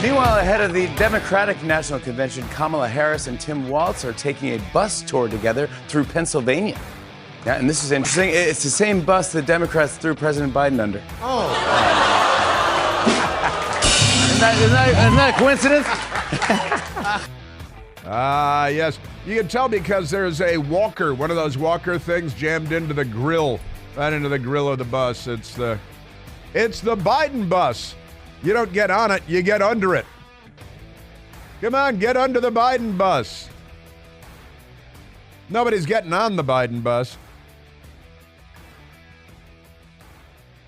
Meanwhile, ahead of the Democratic National Convention, Kamala Harris and Tim Walz are taking a bus tour together through Pennsylvania. Yeah, and this is interesting. It's the same bus the Democrats threw President Biden under. Oh. Isn't that a coincidence? Yes. You can tell because there's a walker, one of those walker things jammed into the grill, right into the grill of the bus. It's the Biden bus. You don't get on it, you get under it. Come on, get under the Biden bus. Nobody's getting on the Biden bus.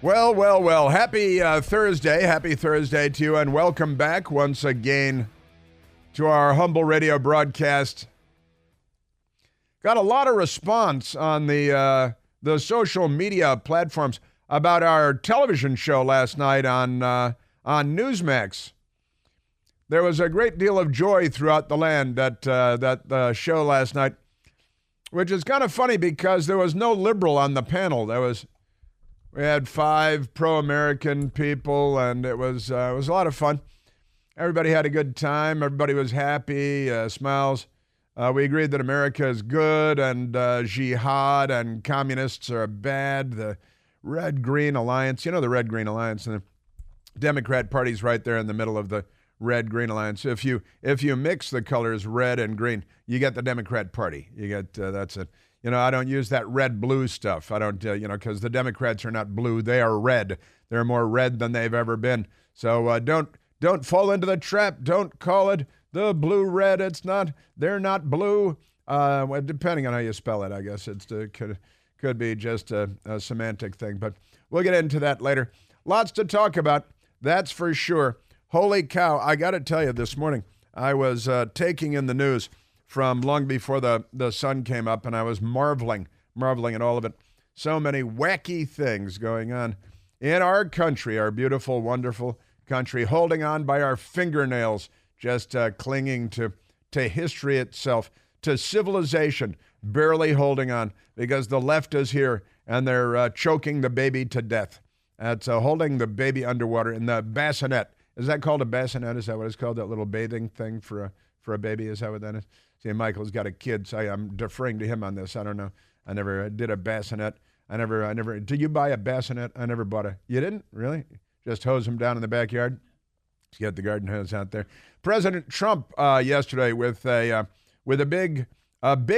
Well. Happy Thursday. Happy Thursday to you, and welcome back once again to our humble radio broadcast. Got a lot of response on the social media platforms about our television show last night on Newsmax. There was a great deal of joy throughout the land at that show last night, which is kind of funny because there was no liberal on the panel. We had 5 pro-American people, and it was a lot of fun. Everybody had a good time. Everybody was happy, smiles. We agreed that America is good, and jihad and communists are bad. The Red-Green Alliance, you know the Red-Green Alliance, and the Democrat Party's right there in the middle of the Red-Green Alliance. If you mix the colors red and green, you get the Democrat Party. You get that's it. You know, I don't use that red-blue stuff. I don't, because the Democrats are not blue. They are red. They're more red than they've ever been. So don't fall into the trap. Don't call it the blue-red. It's not. They're not blue. Well, depending on how you spell it, I guess it could be just a semantic thing. But we'll get into that later. Lots to talk about. That's for sure. Holy cow! I got to tell you, this morning I was taking in the news from long before the sun came up, and I was marveling at all of it. So many wacky things going on in our country, our beautiful, wonderful country, holding on by our fingernails, just clinging to history itself, to civilization, barely holding on, because the left is here, and they're choking the baby to death. That's holding the baby underwater in the bassinet. Is that called a bassinet? Is that what it's called, that little bathing thing for a baby? Is that what that is? See, Michael's got a kid, so I'm deferring to him on this. I don't know. I never did a bassinet. I never. Did you buy a bassinet? I never bought a. You didn't? Really? Just hose them down in the backyard? You get the garden hose out there. President Trump yesterday with a big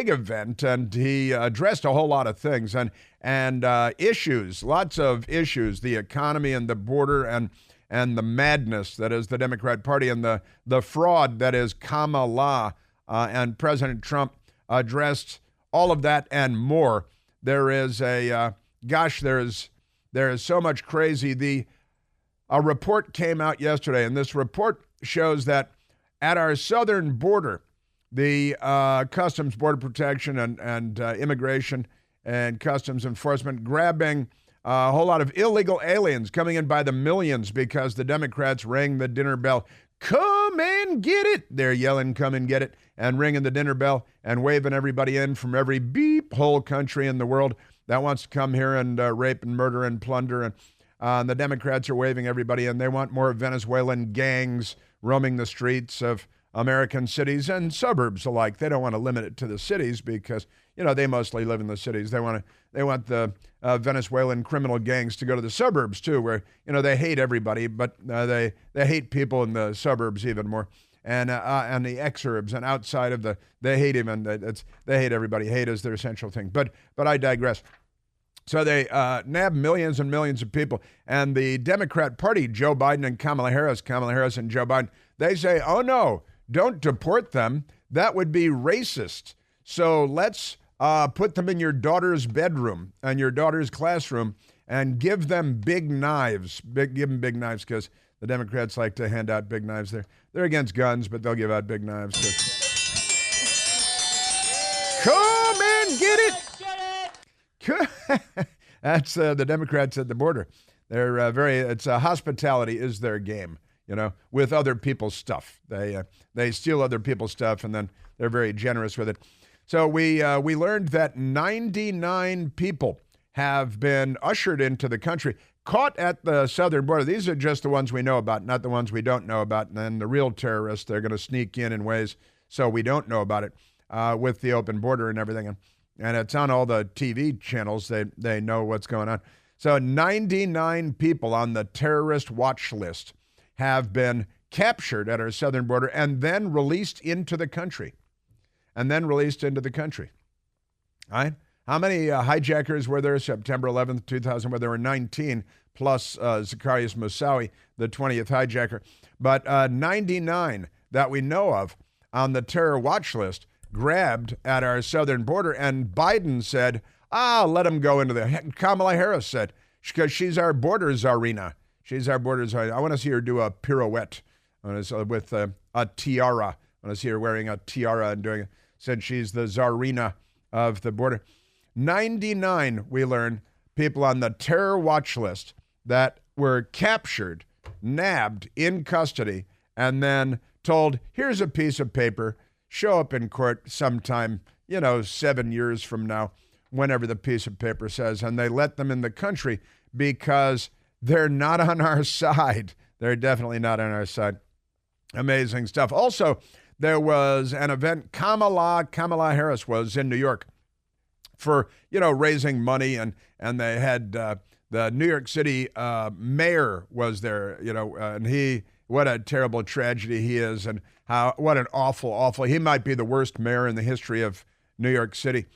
event, and he addressed a whole lot of things and issues, lots of issues, the economy and the border and the madness that is the Democrat Party and the fraud that is Kamala. And President Trump addressed all of that and more. There is there is so much crazy. A report came out yesterday, and this report shows that at our southern border, the Customs, Border Protection, and Immigration and Customs Enforcement grabbing a whole lot of illegal aliens coming in by the millions because the Democrats rang the dinner bell. Come and get it. They're yelling, come and get it, and ringing the dinner bell and waving everybody in from every whole country in the world that wants to come here and rape and murder and plunder. And the Democrats are waving everybody in. They want more Venezuelan gangs roaming the streets of American cities and suburbs alike. They don't want to limit it to the cities because, they mostly live in the cities. They want the Venezuelan criminal gangs to go to the suburbs too, where, they hate everybody, but they hate people in the suburbs even more. And the exurbs and outside of they hate even, they hate everybody. Hate is their essential thing. But I digress. So they nab millions and millions of people. And the Democrat Party, Joe Biden and Kamala Harris and Joe Biden, they say, oh no, don't deport them. That would be racist. So let's put them in your daughter's bedroom and your daughter's classroom and give them big knives. Give them big knives because the Democrats like to hand out big knives. They're against guns, but they'll give out big knives. Come and get it. That's the Democrats at the border. They're it's hospitality is their game, with other people's stuff. They steal other people's stuff, and then they're very generous with it. So we learned that 99 people have been ushered into the country. caught at the southern border. These are just the ones we know about, not the ones we don't know about. And then the real terrorists, they're going to sneak in ways so we don't know about it with the open border and everything. And it's on all the TV channels. They know what's going on. So 99 people on the terrorist watch list have been captured at our southern border and then released into the country. All right? How many hijackers were there September 11th, 2000, where there were 19, plus Zacarias Moussaoui, the 20th hijacker. But 99 that we know of on the terror watch list grabbed at our southern border, and Biden said, let them go into there. Kamala Harris said, because she's our border czarina. I want to see her do a pirouette with a tiara. I want to see her wearing a tiara and doing it. Said she's the czarina of the border. 99, we learn, people on the terror watch list that were captured, nabbed, in custody, and then told, here's a piece of paper, show up in court sometime, 7 years from now, whenever the piece of paper says, and they let them in the country because they're not on our side. They're definitely not on our side. Amazing stuff. Also, there was an event, Kamala Harris was in New York for, raising money, and they had the New York City mayor was there, and what a terrible tragedy he is, and what an awful, he might be the worst mayor in the history of New York City.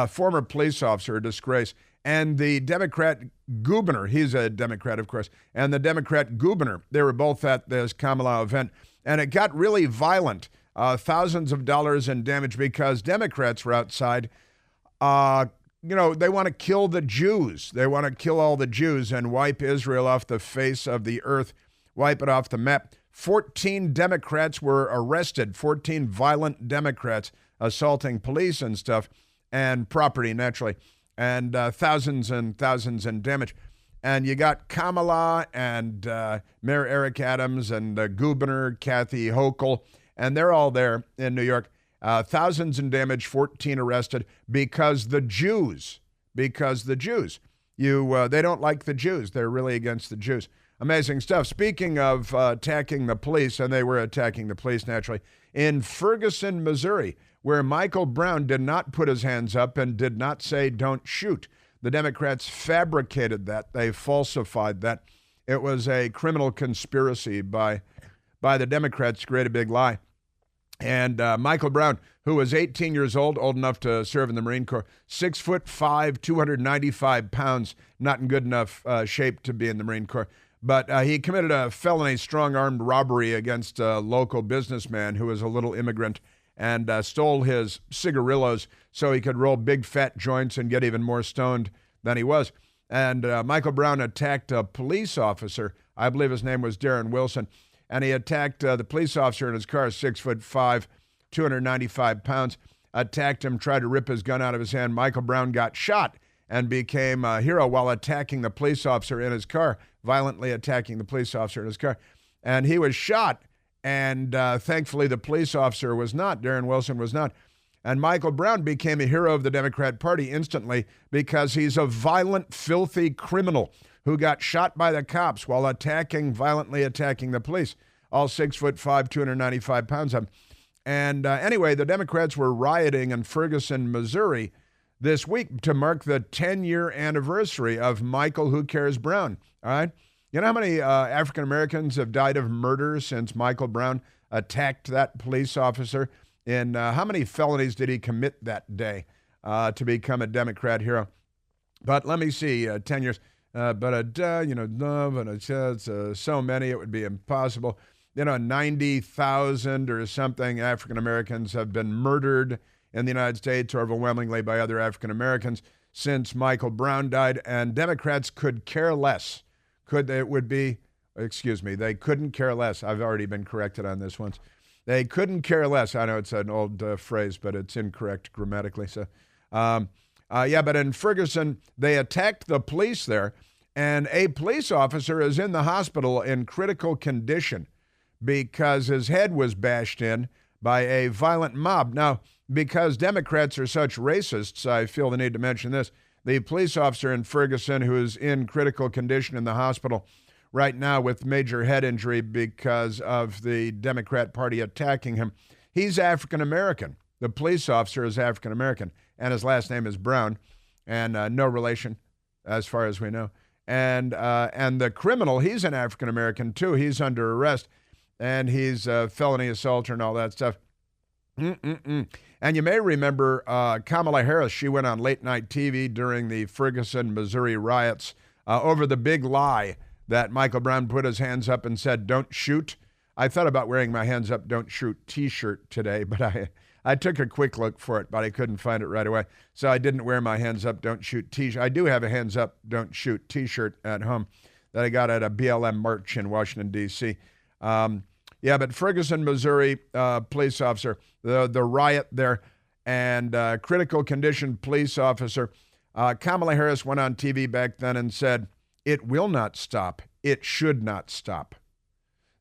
Former police officer, a disgrace. And the Democrat governor, he's a Democrat, of course, and the Democrat governor, they were both at this Kamala event, and it got really violent. Thousands of dollars in damage because Democrats were outside. They want to kill the Jews. They want to kill all the Jews and wipe Israel off the face of the earth, wipe it off the map. 14 Democrats were arrested, 14 violent Democrats assaulting police and stuff, and property, naturally, and thousands and thousands in damage. And you got Kamala and Mayor Eric Adams and the governor, Kathy Hochul, and they're all there in New York. Thousands in damage, 14 arrested because the Jews, they don't like the Jews. They're really against the Jews. Amazing stuff. Speaking of attacking the police, and they were attacking the police naturally, in Ferguson, Missouri, where Michael Brown did not put his hands up and did not say, don't shoot. The Democrats fabricated that. They falsified that. It was a criminal conspiracy by the Democrats, great a big lie. And Michael Brown, who was 18 years old enough to serve in the Marine Corps, 6'5", 295 pounds, not in good enough shape to be in the Marine Corps. But he committed a felony strong-armed robbery against a local businessman who was a little immigrant and stole his cigarillos so he could roll big fat joints and get even more stoned than he was. And Michael Brown attacked a police officer. I believe his name was Darren Wilson. And he attacked the police officer in his car, 6'5", 295 pounds, attacked him, tried to rip his gun out of his hand. Michael Brown got shot and became a hero while attacking the police officer in his car, violently attacking the police officer in his car. And he was shot, and thankfully the police officer was not. Darren Wilson was not. And Michael Brown became a hero of the Democrat Party instantly because he's a violent, filthy criminal who got shot by the cops while violently attacking the police, all 6'5", 295 pounds of him. And anyway, the Democrats were rioting in Ferguson, Missouri this week to mark the 10-year anniversary of Michael Who Cares Brown, all right? You know how many African Americans have died of murder since Michael Brown attacked that police officer? And how many felonies did he commit that day to become a Democrat hero? But let me see, 10 years. So many, it would be impossible. 90,000 or something African Americans have been murdered in the United States, overwhelmingly by other African Americans, since Michael Brown died. And Democrats could care less. They couldn't care less. I've already been corrected on this once. They couldn't care less. I know it's an old phrase, but it's incorrect grammatically. So, but in Ferguson, they attacked the police there, and a police officer is in the hospital in critical condition because his head was bashed in by a violent mob. Now, because Democrats are such racists, I feel the need to mention this. The police officer in Ferguson, who is in critical condition in the hospital right now with major head injury because of the Democrat Party attacking him, he's African American. The police officer is African American, and his last name is Brown, and no relation, as far as we know. And the criminal, he's an African American too. He's under arrest, and he's a felony assaulter and all that stuff. And you may remember Kamala Harris. She went on late night TV during the Ferguson, Missouri riots over the big lie that Michael Brown put his hands up and said, "Don't shoot." I thought about wearing my hands up, "Don't shoot" T-shirt today, but I took a quick look for it, but I couldn't find it right away. So I didn't wear my hands up, "Don't shoot" T-shirt. I do have a hands up, "Don't shoot" T-shirt at home that I got at a BLM march in Washington, D.C. Yeah, but Ferguson, Missouri police officer, the riot there, and critical condition police officer. Kamala Harris went on TV back then and said, "It will not stop. It should not stop.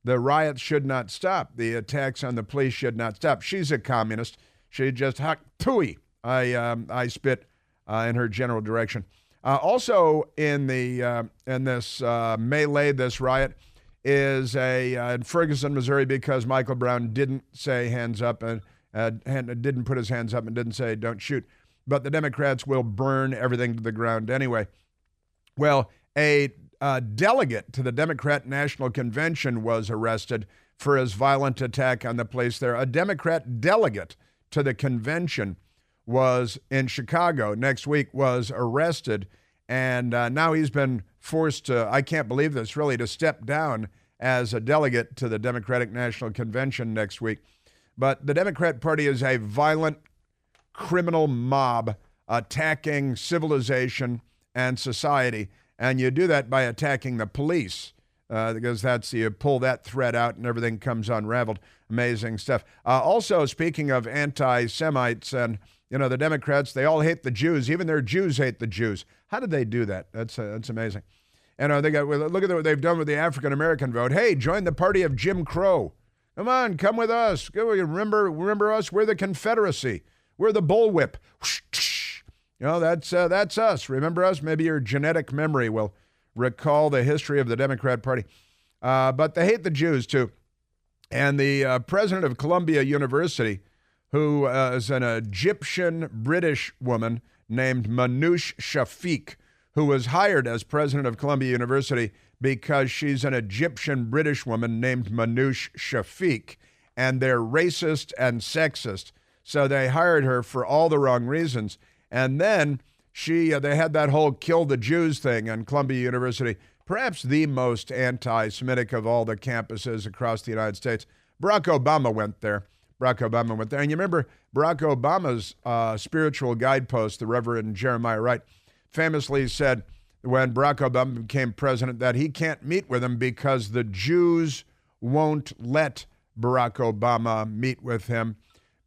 The riots should not stop. The attacks on the police should not stop." She's a communist. She just tooey. I spit in her general direction. Also in this melee, this riot, is in Ferguson, Missouri, because Michael Brown didn't say hands up and didn't put his hands up and didn't say "don't shoot." But the Democrats will burn everything to the ground anyway. Well, a delegate to the Democrat National Convention was arrested for his violent attack on the police there. A Democrat delegate to the convention was in Chicago next week, was arrested, and now he's been forced to, I can't believe this, really, to step down as a delegate to the Democratic National Convention next week. But the Democrat Party is a violent criminal mob attacking civilization and society, and you do that by attacking the police, because you pull that thread out and everything comes unraveled. Amazing stuff. Also, speaking of anti-Semites, and the Democrats, they all hate the Jews. Even their Jews hate the Jews. How did they do that? That's amazing. And look at what they've done with the African American vote. Hey, join the party of Jim Crow. Come on, come with us. Remember us? We're the Confederacy. We're the bullwhip. That's us. Remember us? Maybe your genetic memory will recall the history of the Democrat Party. But they hate the Jews, too. And the president of Columbia University, who is an Egyptian-British woman named Manoush Shafiq, who was hired as president of Columbia University because she's an Egyptian-British woman named Manoush Shafiq, and they're racist and sexist. So they hired her for all the wrong reasons. And then they had that whole kill the Jews thing on Columbia University, perhaps the most anti-Semitic of all the campuses across the United States. Barack Obama went there. And you remember Barack Obama's spiritual guidepost, the Reverend Jeremiah Wright, famously said when Barack Obama became president that he can't meet with him because the Jews won't let Barack Obama meet with him,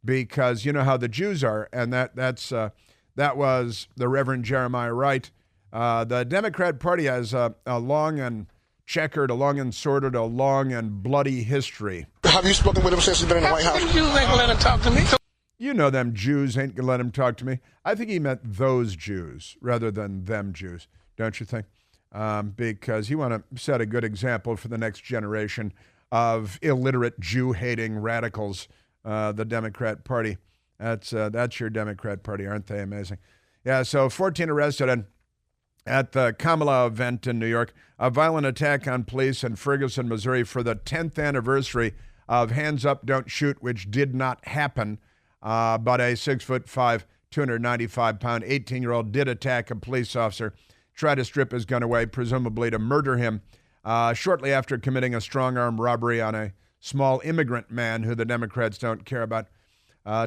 because you know how the Jews are. And that was the Reverend Jeremiah Wright. The Democrat Party has a long and checkered, a long and sordid, a long and bloody history. Have you spoken with him since he's been in the White House? Them Jews ain't gonna let him talk to me. You know them Jews ain't gonna let him talk to me. I think he meant those Jews rather than them Jews, don't you think? Because you want to set a good example for the next generation of illiterate Jew-hating radicals, the Democrat Party. That's your Democrat Party, aren't they amazing? Yeah, so 14 arrested at the Kamala event in New York, a violent attack on police in Ferguson, Missouri for the 10th anniversary of Hands Up, Don't Shoot, which did not happen. But a 6'5", 295-pound 18-year-old did attack a police officer, tried to strip his gun away, presumably to murder him, shortly after committing a strong-arm robbery on a small immigrant man who the Democrats don't care about,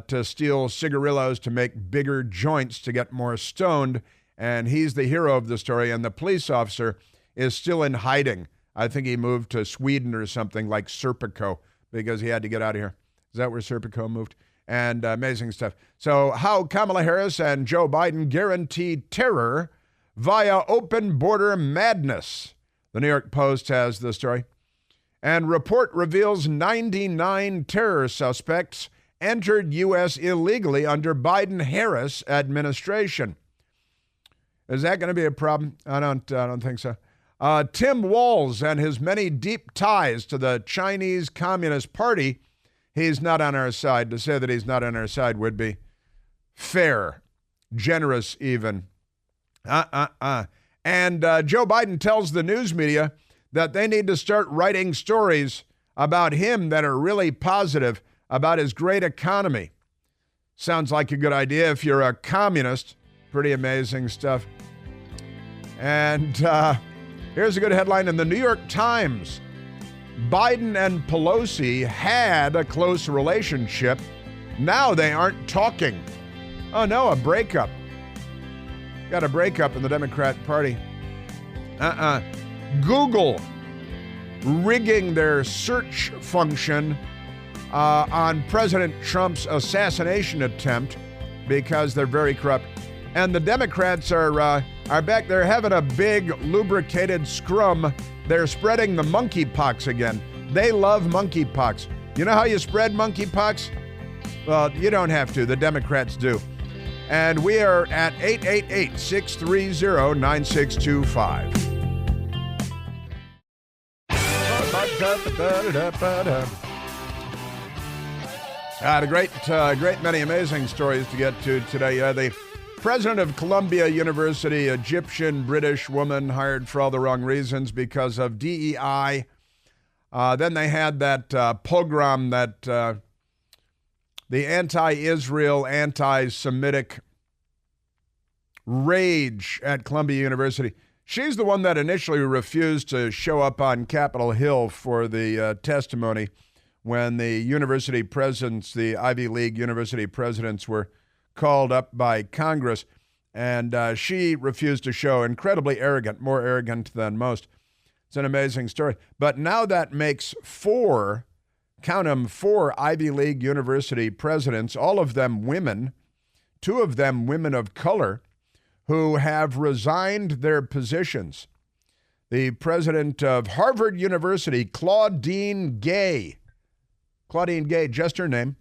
to steal cigarillos to make bigger joints to get more stoned. And he's the hero of the story, and the police officer is still in hiding. I think he moved to Sweden or something like Serpico because he had to get out of here. Is that where Serpico moved? And amazing stuff. So how Kamala Harris and Joe Biden guaranteed terror via open border madness. The New York Post has the story. And report reveals 99 terror suspects entered U.S. illegally under Biden-Harris administration. Is that going to be a problem? I don't think so. Tim Walz and his many deep ties to the Chinese Communist Party, he's not on our side. To say that he's not on our side would be fair, generous even. And Joe Biden tells the news media that they need to start writing stories about him that are really positive about his great economy. Sounds like a good idea if you're a communist. Pretty amazing stuff. And here's a good headline in the New York Times. Biden and Pelosi had a close relationship. Now they aren't talking. Oh no, a breakup. Got a breakup in the Democrat Party. Google rigging their search function on President Trump's assassination attempt because they're very corrupt. And the Democrats are back there having a big lubricated scrum. They're spreading the monkeypox again. They love monkeypox. You know how you spread monkeypox? Well, you don't have to. The Democrats do. And we are at 888-630-9625. Great many amazing stories to get to today. The president of Columbia University, Egyptian British woman hired for all the wrong reasons because of DEI. Then they had that pogrom, that the anti-Israel, anti-Semitic rage at Columbia University. She's the one that initially refused to show up on Capitol Hill for the testimony when the university presidents, the Ivy League university presidents, were called up by Congress. And she refused to show. Incredibly arrogant, more arrogant than most. It's an amazing story. But now that makes four, count them, four Ivy League university presidents, all of them women, two of them women of color, who have resigned their positions. The president of Harvard University, Claudine Gay, just her name,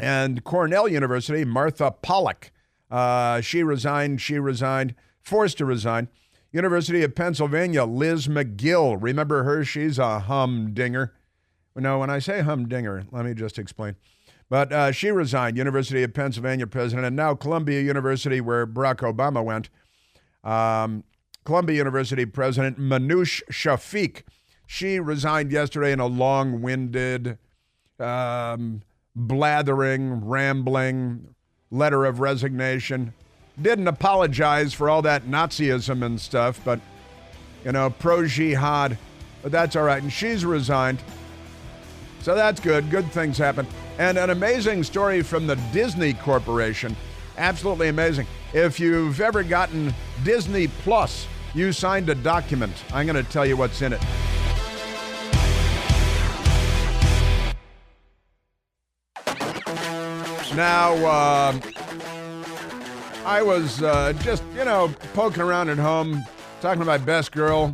and Cornell University, Martha Pollack. She resigned, forced to resign. University of Pennsylvania, Liz McGill. Remember her? She's a humdinger. No, when I say humdinger, let me just explain. But she resigned, University of Pennsylvania president, and now Columbia University, where Barack Obama went. Columbia University president Manoush Shafiq. She resigned yesterday in a long-winded, blathering, rambling letter of resignation. Didn't apologize for all that Nazism and stuff, but, pro-jihad. But that's all right, and she's resigned. So that's good. Good things happen. And an amazing story from the Disney Corporation. Absolutely amazing. If you've ever gotten Disney Plus, you signed a document. I'm going to tell you what's in it. Now, I was just, poking around at home, talking to my best girl.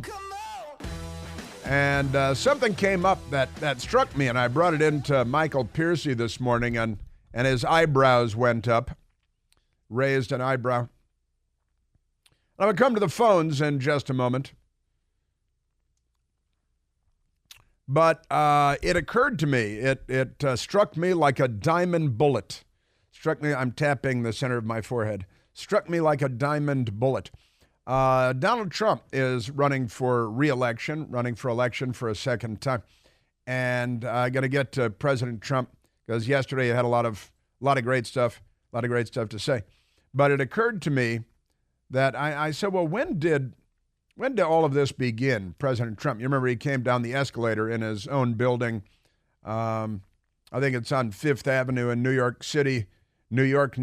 And something came up that struck me, and I brought it into Michael Piercy this morning, and his eyebrows went up, raised an eyebrow. I'm going to come to the phones in just a moment. But it occurred to me, it struck me like a diamond bullet. Struck me, I'm tapping the center of my forehead. Struck me like a diamond bullet. Donald Trump is running for re-election, running for election for a second time. And I'm going to get to President Trump because yesterday he had a lot of great stuff to say. But it occurred to me that I said, well, when did all of this begin, President Trump? You remember he came down the escalator in his own building. I think it's on Fifth Avenue in New York City, New York.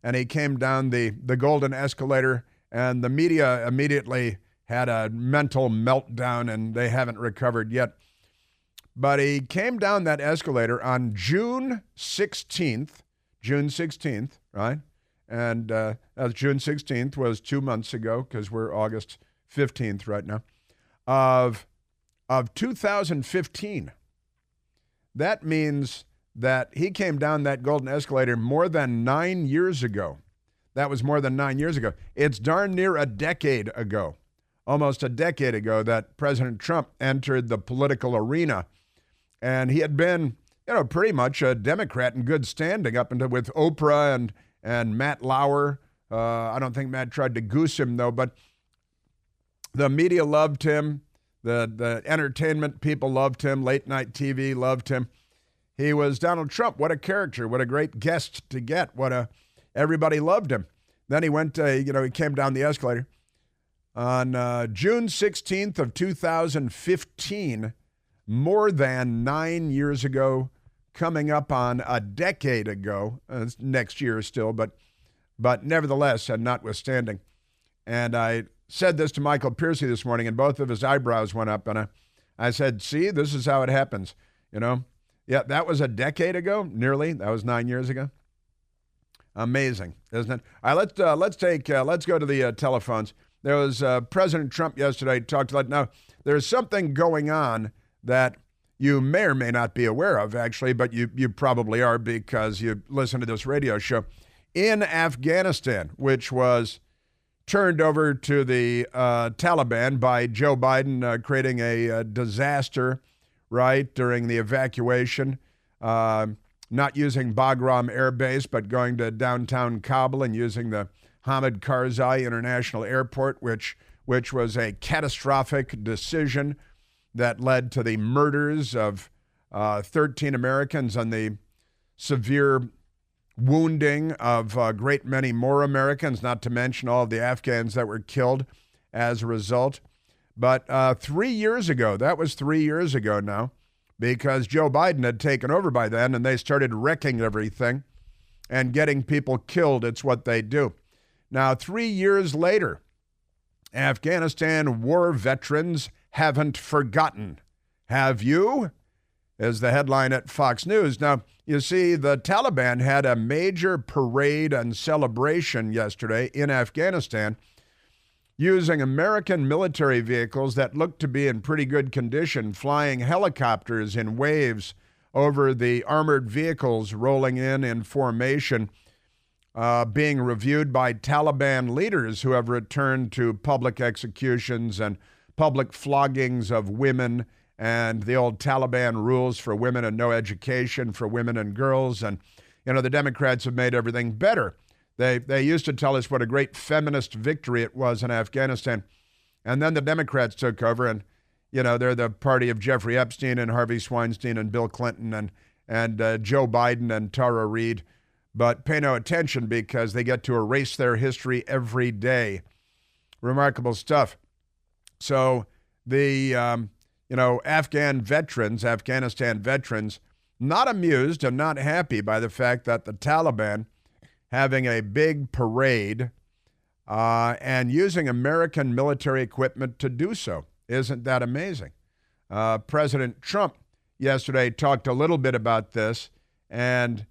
And he came down the golden escalator. And the media immediately had a mental meltdown, and they haven't recovered yet. But he came down that escalator on June 16th, right? And June 16th was 2 months ago, because we're August 15th right now, of 2015. That means that he came down that golden escalator more than 9 years ago. That was more than 9 years ago. It's darn near a decade ago, almost a decade ago, that President Trump entered the political arena. And he had been, pretty much a Democrat in good standing up until with Oprah and Matt Lauer. I don't think Matt tried to goose him, though, but the media loved him. The entertainment people loved him. Late night TV loved him. He was Donald Trump. What a character. What a great guest to get. Everybody loved him. Then he went, he came down the escalator. On June 16th of 2015, more than 9 years ago, coming up on a decade ago, next year still, but nevertheless, and notwithstanding. And I said this to Michael Piercy this morning, and both of his eyebrows went up, and I said, see, this is how it happens, Yeah, that was a decade ago, nearly. That was 9 years ago. Amazing, isn't it? All right, let's go to the telephones. There was President Trump yesterday talked about. Now, there's something going on that you may or may not be aware of, actually, but you probably are because you listen to this radio show. In Afghanistan, which was turned over to the Taliban by Joe Biden, creating a disaster, right, during the evacuation, not using Bagram Air Base, but going to downtown Kabul and using the Hamid Karzai International Airport, which was a catastrophic decision that led to the murders of 13 Americans and the severe wounding of a great many more Americans, not to mention all of the Afghans that were killed as a result. But 3 years ago, that was 3 years ago now, because Joe Biden had taken over by then and they started wrecking everything and getting people killed. It's what they do. Now, 3 years later, Afghanistan war veterans haven't forgotten. Have you? Is the headline at Fox News. Now, you see, the Taliban had a major parade and celebration yesterday in Afghanistan using American military vehicles that looked to be in pretty good condition, flying helicopters in waves over the armored vehicles rolling in formation, being reviewed by Taliban leaders who have returned to public executions and public floggings of women and the old Taliban rules for women and no education for women and girls. And, the Democrats have made everything better. They used to tell us what a great feminist victory it was in Afghanistan. And then the Democrats took over and, they're the party of Jeffrey Epstein and Harvey Weinstein and Bill Clinton and Joe Biden and Tara Reid. But pay no attention because they get to erase their history every day. Remarkable stuff. So the, Afghanistan veterans, not amused and not happy by the fact that the Taliban having a big parade and using American military equipment to do so. Isn't that amazing? President Trump yesterday talked a little bit about this, and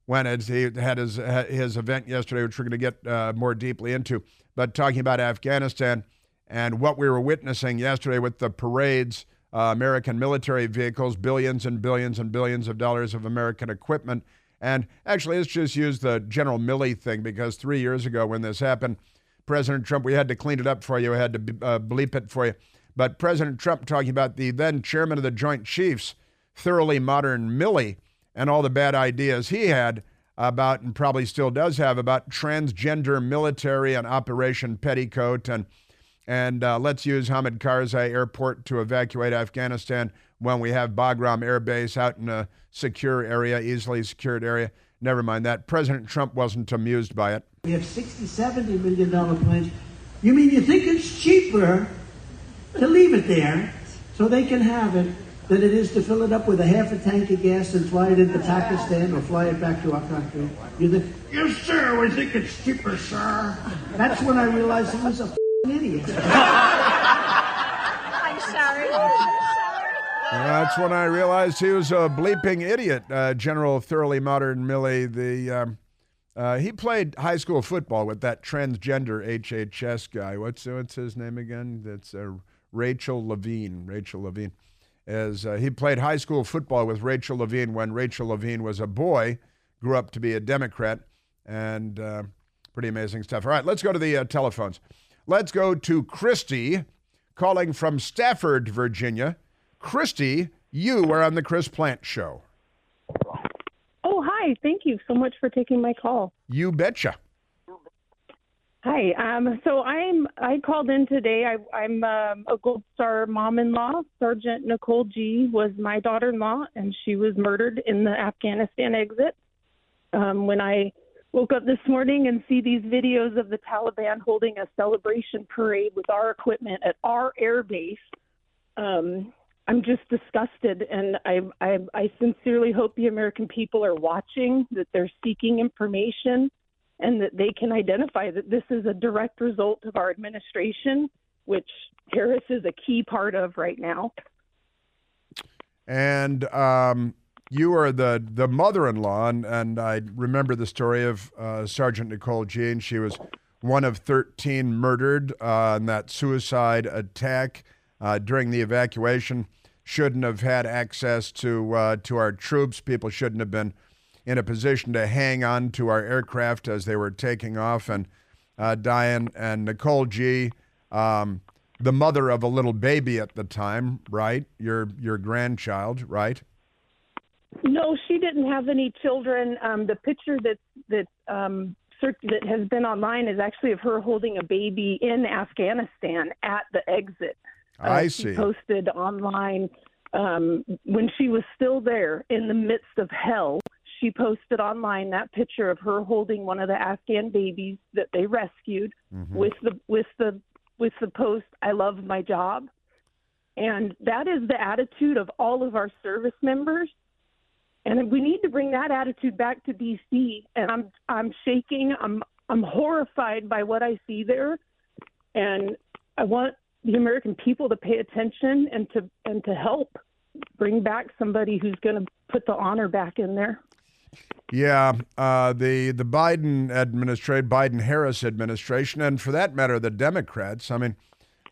when he had his event yesterday, which we're going to get more deeply into, but talking about Afghanistan and what we were witnessing yesterday with the parades, American military vehicles, billions and billions and billions of dollars of American equipment. And actually, let's just use the General Milley thing, because 3 years ago when this happened, President Trump, we had to clean it up for you. We had to bleep it for you. But President Trump talking about the then chairman of the Joint Chiefs, thoroughly modern Milley, and all the bad ideas he had about, and probably still does have, about transgender military and Operation Petticoat, and let's use Hamid Karzai Airport to evacuate Afghanistan when we have Bagram Air Base out in a secure area, easily secured area. Never mind that. President Trump wasn't amused by it. We have $60, $70 million planes. You mean you think it's cheaper to leave it there so they can have it than it is to fill it up with a half a tank of gas and fly it into Pakistan or fly it back to our country? You think, yes, sir, we think it's cheaper, sir. That's when I realized he was a idiot. I'm sorry. That's when I realized he was a bleeping idiot. General Thoroughly Modern Milley, he played high school football with that transgender HHS guy. What's his name again? That's Rachel Levine. He played high school football with Rachel Levine when Rachel Levine was a boy, grew up to be a Democrat, and Pretty amazing stuff. All right, let's go to the telephones. Let's go to Christy, calling from Stafford, Virginia. Christy, you are on the Chris Plant Show. Oh, hi. Thank you so much for taking my call. You betcha. Hi. I called in today. I'm a Gold Star mom-in-law. Sergeant Nicole G. was my daughter-in-law, and she was murdered in the Afghanistan exit. When I woke up this morning and see these videos of the Taliban holding a celebration parade with our equipment at our air base, I'm just disgusted, and I sincerely hope the American people are watching, that they're seeking information, and that they can identify that this is a direct result of our administration, which Harris is a key part of right now. And you are the mother-in-law, and I remember the story of Sergeant Nicole Jean. She was one of 13 murdered in that suicide attack during the evacuation. Shouldn't have had access to our troops. People shouldn't have been in a position to hang on to our aircraft as they were taking off. And Diane and Nicole G., the mother of a little baby at the time, right? Your grandchild, right? No, she didn't have any children. The picture that has been online is actually of her holding a baby in Afghanistan at the exit. I see. She posted online when she was still there in the midst of hell. She posted online that picture of her holding one of the Afghan babies that they rescued with the post, "I love my job." And that is the attitude of all of our service members. And we need to bring that attitude back to D.C. And I'm shaking. I'm horrified by what I see there. And I want the American people to pay attention and to help bring back somebody who's going to put the honor back in there. Yeah, the Biden-Harris administration, and for that matter, the Democrats, I mean,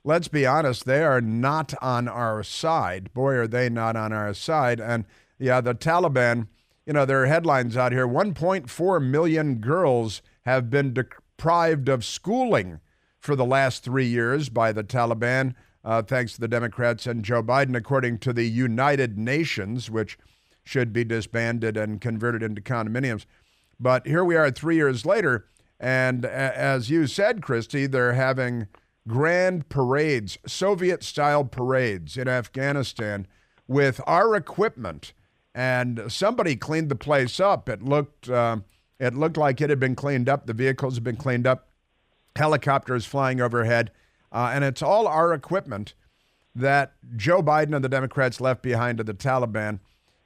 let's be honest, they are not on our side. Boy, are they not on our side. And yeah, the Taliban, there are headlines out here. 1.4 million girls have been deprived of schooling for the last 3 years by the Taliban, thanks to the Democrats and Joe Biden, according to the United Nations, which should be disbanded and converted into condominiums. But here we are 3 years later, and as you said, Christy, they're having grand parades, Soviet-style parades in Afghanistan with our equipment, and somebody cleaned the place up. It looked like it had been cleaned up. The vehicles have been cleaned up. Helicopters flying overhead, and it's all our equipment that Joe Biden and the Democrats left behind to the Taliban,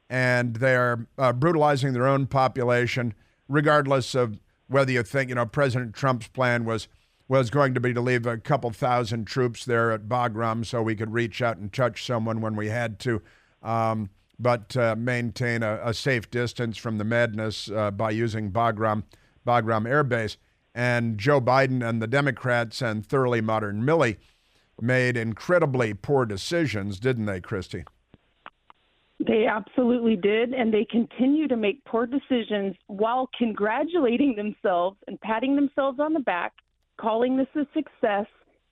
and they're brutalizing their own population, regardless of whether you think, President Trump's plan was going to be to leave a couple thousand troops there at Bagram so we could reach out and touch someone when we had to, but maintain a safe distance from the madness by using Bagram Air Base. And Joe Biden and the Democrats and thoroughly modern Millie made incredibly poor decisions, didn't they, Christy? They absolutely did, and they continue to make poor decisions while congratulating themselves and patting themselves on the back, calling this a success,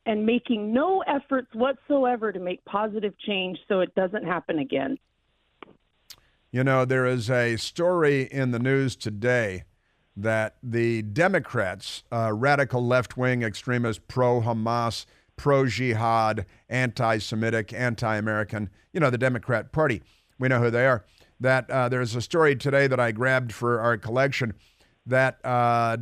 and making no efforts whatsoever to make positive change so it doesn't happen again. There is a story in the news today that the Democrats, radical left-wing extremists, pro-Hamas, pro-jihad, anti-Semitic, anti-American, the Democrat Party, we know who they are, that there's a story today that I grabbed for our collection that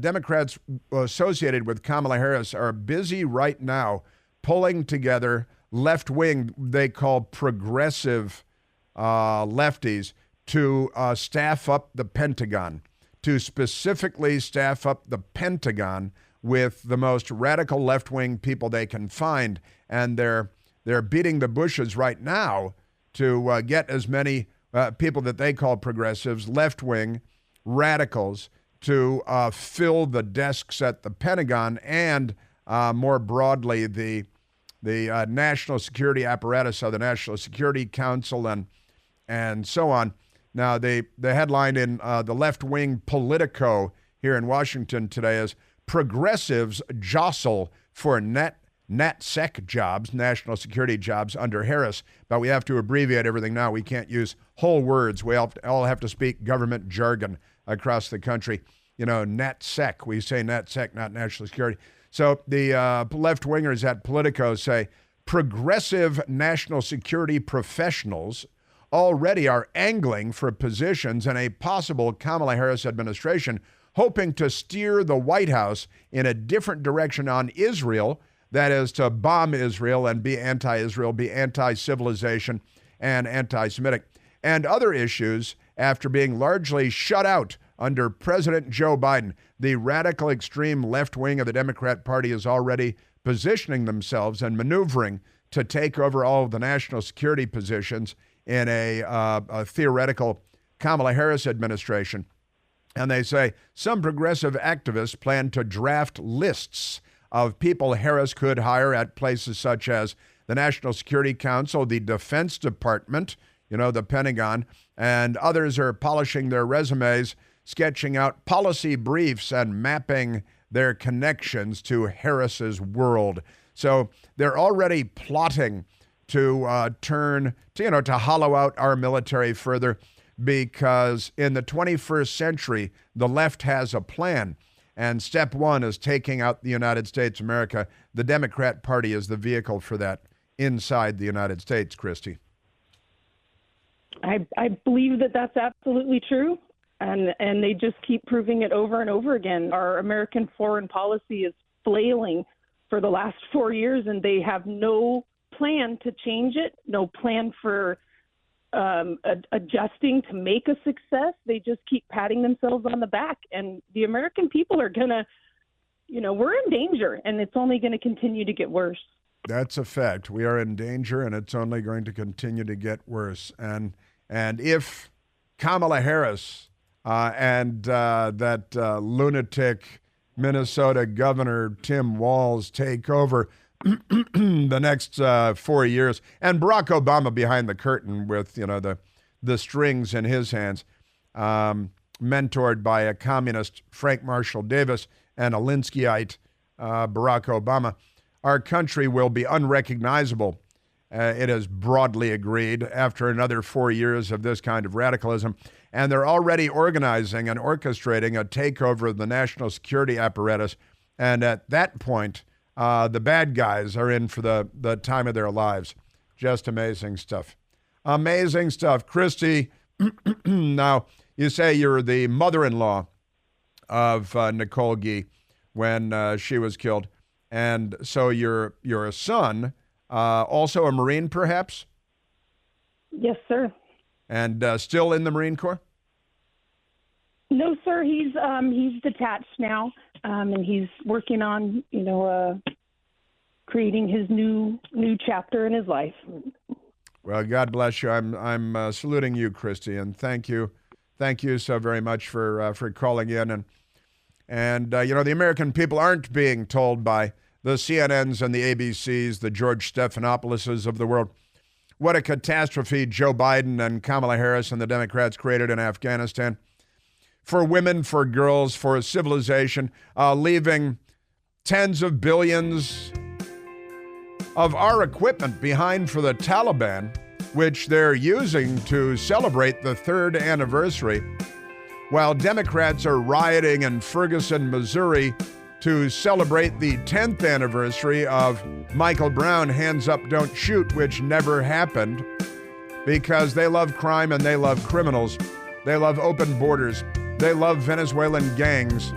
Democrats associated with Kamala Harris are busy right now pulling together left-wing, they call progressive lefties, to staff up the Pentagon, to specifically staff up the Pentagon with the most radical left-wing people they can find. And they're beating the bushes right now to get as many people that they call progressives, left-wing radicals, to fill the desks at the Pentagon and more broadly the national security apparatus of the National Security Council and so on. Now, the headline in the left-wing Politico here in Washington today is progressives jostle for NatSec jobs, national security jobs, under Harris. But we have to abbreviate everything now. We can't use whole words. We all have to speak government jargon across the country. You know, NatSec. We say NatSec, not national security. So the left-wingers at Politico say progressive national security professionals already are angling for positions in a possible Kamala Harris administration, hoping to steer the White House in a different direction on Israel, that is, to bomb Israel and be anti-Israel, be anti-civilization and anti-Semitic, and other issues after being largely shut out under President Joe Biden. The radical extreme left wing of the Democrat Party is already positioning themselves and maneuvering to take over all of the national security positions in a theoretical Kamala Harris administration. And they say some progressive activists plan to draft lists of people Harris could hire at places such as the National Security Council, the Defense Department, you know, the Pentagon, and others are polishing their resumes, sketching out policy briefs and mapping their connections to Harris's world. So they're already plotting to to hollow out our military further, because in the 21st century, the left has a plan. And step one is taking out the United States of America. The Democrat Party is the vehicle for that inside the United States, Christy. I believe that that's absolutely true. And they just keep proving it over and over again. Our American foreign policy is flailing for the last 4 years, and they have no plan to change it, no plan for adjusting to make a success. They just keep patting themselves on the back. And the American people are going to, we're in danger, and it's only going to continue to get worse. That's a fact. We are in danger, and it's only going to continue to get worse. And if Kamala Harris and that lunatic Minnesota Governor Tim Walz take over the next 4 years, and Barack Obama behind the curtain with the strings in his hands, mentored by a communist Frank Marshall Davis and a Linskyite Barack Obama, our country will be unrecognizable. It is broadly agreed after another 4 years of this kind of radicalism. And they're already organizing and orchestrating a takeover of the national security apparatus. And at that point, the bad guys are in for the time of their lives. Just amazing stuff. Amazing stuff. Christy, now, you say you're the mother-in-law of Nicole Gee when she was killed. And so you're a son, also a Marine, perhaps? Yes, sir. And still in the Marine Corps? No, sir. He's detached now, and he's working on creating his new chapter in his life. Well, God bless you. I'm saluting you, Christy, and thank you so very much for calling in. And the American people aren't being told by the CNNs and the ABCs, the George Stephanopoulos of the world, what a catastrophe Joe Biden and Kamala Harris and the Democrats created in Afghanistan for women, for girls, for civilization, leaving tens of billions of our equipment behind for the Taliban, which they're using to celebrate the 3rd anniversary, while Democrats are rioting in Ferguson, Missouri, to celebrate the 10th anniversary of Michael Brown, Hands Up, Don't Shoot, which never happened, because they love crime and they love criminals. They love open borders. They love Venezuelan gangs,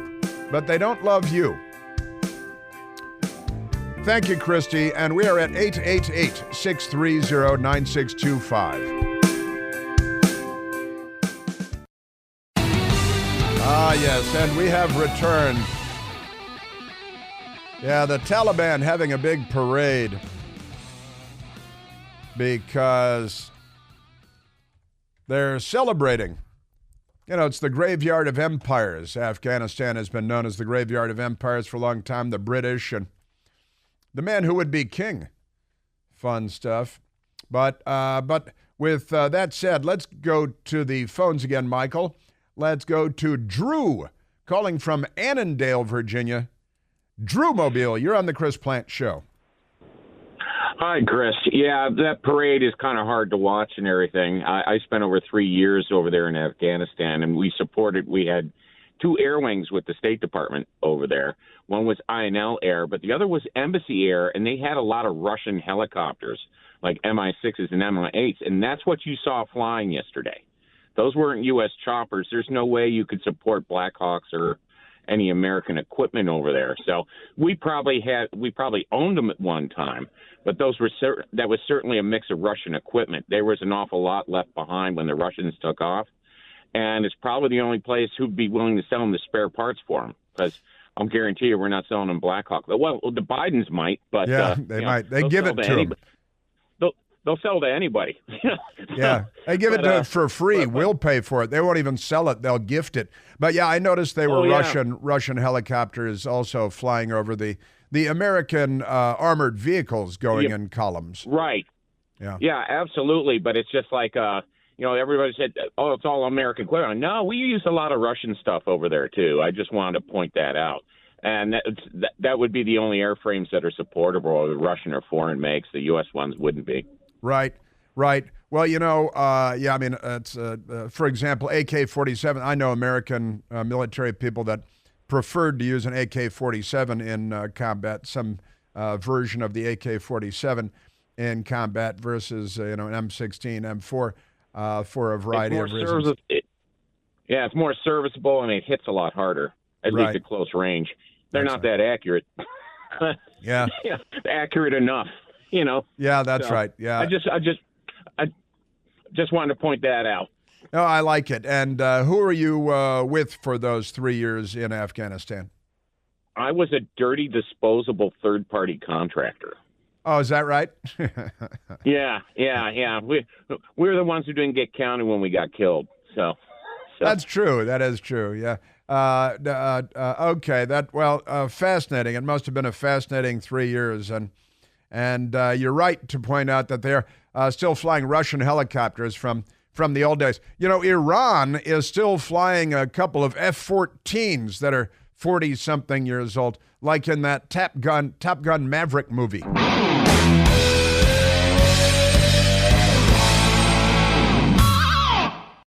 but they don't love you. Thank you, Christy, and we are at 888-630-9625. Ah, yes, and we have returned. Yeah, the Taliban having a big parade because they're celebrating. It's the graveyard of empires. Afghanistan has been known as the graveyard of empires for a long time. The British and the man who would be king. Fun stuff. But with that said, let's go to the phones again, Michael. Let's go to Drew, calling from Annandale, Virginia. Drew Mobile, you're on the Chris Plant Show. Hi, Chris. Yeah, that parade is kind of hard to watch and everything. I spent over 3 years over there in Afghanistan, and we had 2 air wings with the State Department over there. One was INL Air, but the other was Embassy Air, and they had a lot of Russian helicopters, like Mi-6s and Mi-8s, and that's what you saw flying yesterday. Those weren't U.S. choppers. There's no way you could support Blackhawks or any American equipment over there. So we probably owned them at one time, but that was certainly a mix of Russian equipment. There was an awful lot left behind when the Russians took off, and it's probably the only place who'd be willing to sell them the spare parts for them, because I'll guarantee you we're not selling them Blackhawk. Well, the Bidens might, but yeah, they might. They give it to them. They'll sell to anybody. Yeah, they give it to for free. We'll pay for it. They won't even sell it. They'll gift it. But yeah, I noticed they were Russian helicopters also flying over the American armored vehicles going in columns. Right. Yeah, absolutely. But it's just like everybody said, oh, it's all American equipment. No, we use a lot of Russian stuff over there too. I just wanted to point that out. And that would be the only airframes that are supportable, the Russian or foreign makes. The U.S. ones wouldn't be. Right. Well, it's for example, AK-47. I know American military people that preferred to use an AK-47 in combat, some version of the AK-47 in combat versus an M16, M4 for a variety of reasons. It's more serviceable and it hits a lot harder, at least at close range. They're not that accurate. Yeah, accurate enough. Yeah, that's right. Yeah, I just wanted to point that out. No, I like it. And who are you with for those 3 years in Afghanistan? I was a dirty, disposable third-party contractor. Oh, is that right? Yeah. We're the ones who didn't get counted when we got killed. So. That's true. That is true. Yeah. Okay. Fascinating. It must have been a fascinating 3 years, and you're right to point out that they're still flying Russian helicopters from the old days. Iran is still flying a couple of F-14s that are 40-something years old, like in that Top Gun Maverick movie.